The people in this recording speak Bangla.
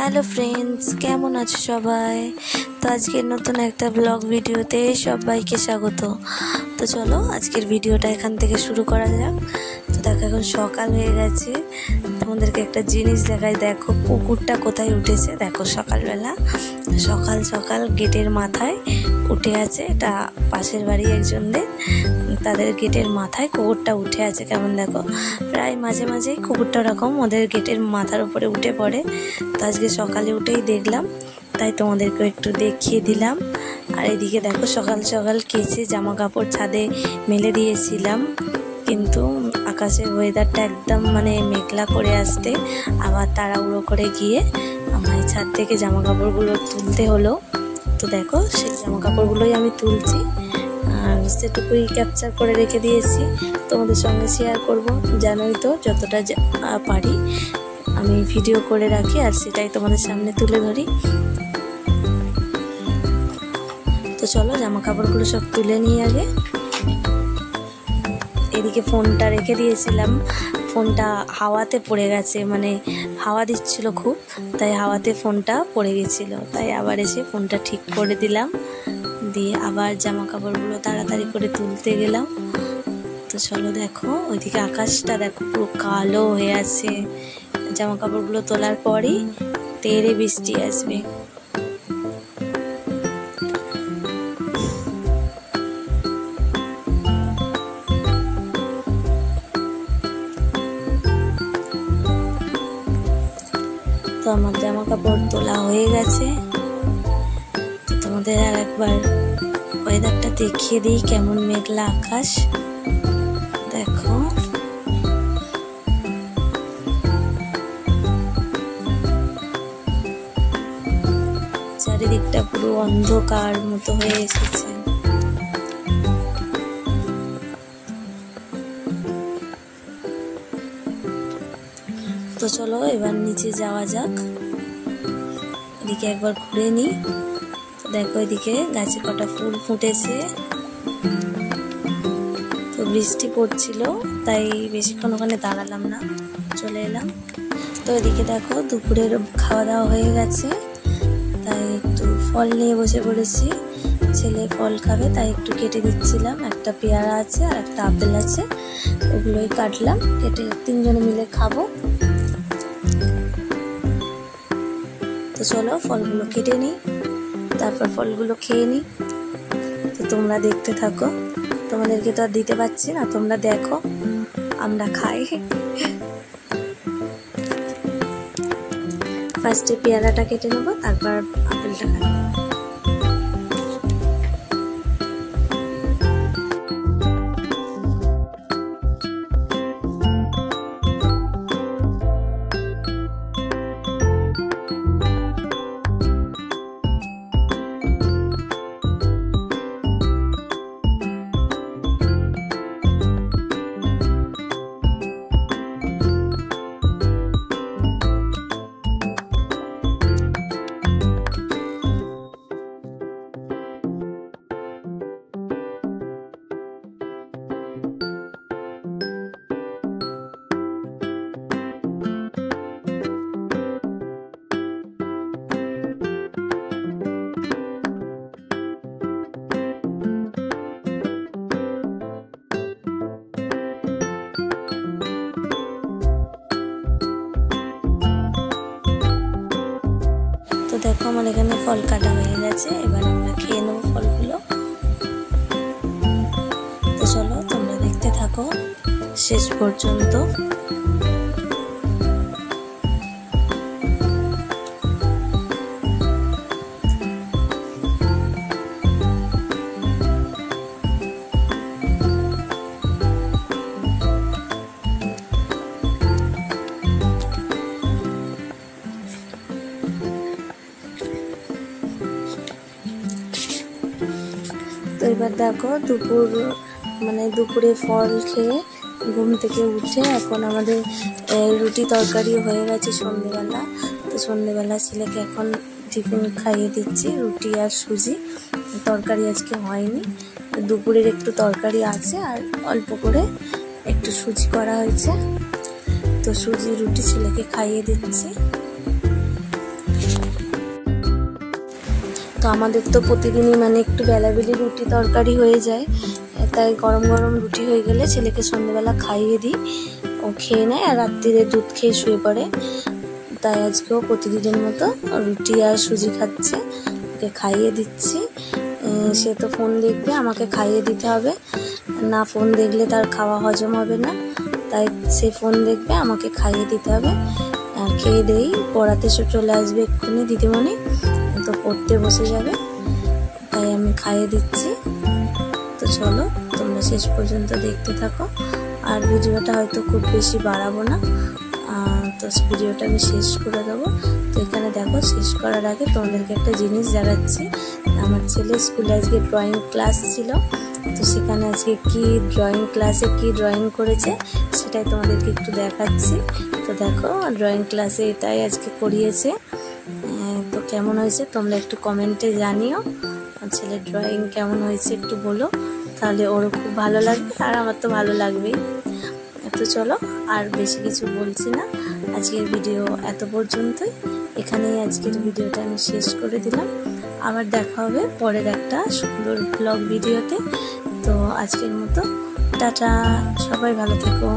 হ্যালো ফ্রেন্ডস, কেমন আছো সবাই? তো আজকের নতুন একটা ব্লগ ভিডিওতে সবাইকে স্বাগত। তো চলো আজকের ভিডিওটা এখান থেকে শুরু করা যাক। তো দেখো এখন সকাল হয়ে গেছে, তোমাদেরকে একটা জিনিস দেখাই। দেখো কুকুরটা কোথায় উঠেছে, দেখো সকালবেলা সকাল সকাল গেটের মাথায় উঠে আছে। এটা পাশের বাড়ি একজনদের, তাদের গেটের মাথায় কুকুরটা উঠে আছে। কেমন দেখো, প্রায় মাঝে মাঝেই কুকুরটা ওরকম ওদের গেটের মাথার উপরে উঠে পড়ে। তো আজকে সকালে উঠেই দেখলাম, তাই তোমাদেরকে একটু দেখিয়ে দিলাম। আর এদিকে দেখো সকাল সকাল কেচে জামা কাপড় ছাদে মেলে দিয়েছিলাম, কিন্তু আকাশের ওয়েদারটা একদম মেঘলা করে আসতে আবার তাড়াহুড়ো করে গিয়ে আমার ছাদ থেকে জামা কাপড়গুলো তুলতে হলো। তো দেখো সেই জামা কাপড়গুলোই আমি তুলছি, আর সেটুকুই ক্যাপচার করে রেখে দিয়েছি, তোমাদের সঙ্গে শেয়ার করব। জানোই তো যতটা পারি আমি ভিডিও করে রাখি, আর সেটাই তোমাদের সামনে তুলে ধরি। তো চলো জামা কাপড়গুলো সব তুলে নিই আগে। এদিকে ফোনটা রেখে দিয়েছিলাম, ফোনটা হাওয়াতে পড়ে গেছে, হাওয়া দিচ্ছিল খুব, তাই হাওয়াতে ফোনটা পড়ে গেছিলো। তাই আবার এসে ফোনটা ঠিক করে দিলাম, দিয়ে আবার জামা কাপড়গুলো তাড়াতাড়ি করে তুলতে গেলাম। তো চলো দেখো ওইদিকে আকাশটা দেখো পুরো কালো হয়ে আছে। জামা কাপড়গুলো তোলার পরই তেড়ে বৃষ্টি আসবে। তো আমার জামা কাপড় তোলা হয়ে গেছে। তো তোমাদের আর একবার ওয়েদারটা দেখিয়ে দিই, কেমন মেঘলা আকাশ দেখো। চারিদিকটা পুরো অন্ধকার মতো হয়ে এসেছে। তো চলো এবার নিচে যাওয়া যাক, এদিকে একবার ঘুরে নিই। দেখো এদিকে গাছে কটা ফুল ফুটেছে। তো বৃষ্টি পড়ছিল, তাই বেশিক্ষণ ওখানে দাঁড়ালাম না, চলে এলাম। তো এদিকে দেখো দুপুরের খাওয়া দাওয়া হয়ে গেছে, তাই একটু ফল নিয়ে বসে পড়েছি। ছেলে ফল খাবে, তাই একটু কেটে দিচ্ছিলাম। একটা পেয়ারা আছে আর একটা আপেল আছে, ওগুলোই কাটলাম, কেটে তিনজনে মিলে খাবো। তো চলো ফলগুলো কেটে নিই, তারপর ফলগুলো খেয়ে নিই। তো তোমরা দেখতে থাকো, তোমাদেরকে তো আর দিতে পারছি না, তোমরা দেখো আমরা খাই। ফার্স্টে পেয়ারাটা কেটে নেবো, তারপর আপেলটা খাবো। দেখো আমার এখানে ফল কাটা হয়ে গেছে, এবার আমরা খেয়ে নেবো ফলগুলো। তো চলো তোমরা দেখতে থাকো শেষ পর্যন্ত। তো এবার দেখো দুপুরে ফল খেয়ে ঘুম থেকে উঠে এখন আমাদের রুটি তরকারি হয়ে গেছে সন্ধেবেলা। তো সন্ধেবেলা ছেলেকে এখন টিফিন খাইয়ে দিচ্ছি, রুটি আর সুজি। তরকারি আজকে হয়নি, দুপুরের একটু তরকারি আছে আর অল্প করে একটু সুজি করা হয়েছে। তো সুজি রুটি ছেলেকে খাইয়ে দিচ্ছি। তো আমাদের তো প্রতিদিনই মানে একটু বেলাবেলি রুটি তরকারি হয়ে যায়, তাই গরম গরম রুটি হয়ে গেলে ছেলেকে সন্ধ্যেবেলা খাইয়ে দিই, ও খেয়ে নেয় আর রাত্রিরে দুধ খেয়ে শুয়ে পড়ে। তাই আজকেও প্রতিদিনের মতো রুটি আর সুজি খাচ্ছে, ওকে খাইয়ে দিচ্ছি। সে তো ফোন দেখবে, আমাকে খাইয়ে দিতে হবে, না ফোন দেখলে তার খাওয়া হজম হবে না, তাই সে ফোন দেখবে, আমাকে খাইয়ে দিতে হবে। আর খেয়ে দেই পড়াতে চলে আসবে এক্ষুনি দিদিমণি, তো পড়তে বসে যাবে, তাই আমি খাইয়ে দিচ্ছি। তো চলো তোমরা শেষ পর্যন্ত দেখতে থাকো, আর ভিডিওটা হয়তো খুব বেশি বাড়াবো না, তো ভিডিওটা আমি শেষ করে দেবো। তো এখানে দেখো, শেষ করার আগে তোমাদেরকে একটা জিনিস দেখাচ্ছি। আমার ছেলে স্কুলে আজকে ড্রয়িং ক্লাস ছিল, তো সেখানে আজকে কি ড্রয়িং ক্লাসে কি ড্রয়িং করেছে সেটাই তোমাদেরকে একটু দেখাচ্ছি। তো দেখো, ড্রয়িং ক্লাসে এটাই আজকে করিয়েছে। তো কেমন হয়েছে তোমরা একটু কমেন্টে জানিও, ছেলের ড্রয়িং কেমন হয়েছে একটু বলো, তাহলে ওরও খুব ভালো লাগবে আর আমার তো ভালো লাগবেই। তো চলো আর বেশি কিছু বলছি না, আজকের ভিডিও এত পর্যন্তই। এখানেই আজকের ভিডিওটা আমি শেষ করে দিলাম। আবার দেখা হবে পরের একটা সুন্দর ব্লগ ভিডিওতে। তো আজকের মতো টাটা, সবাই ভালো থেকো।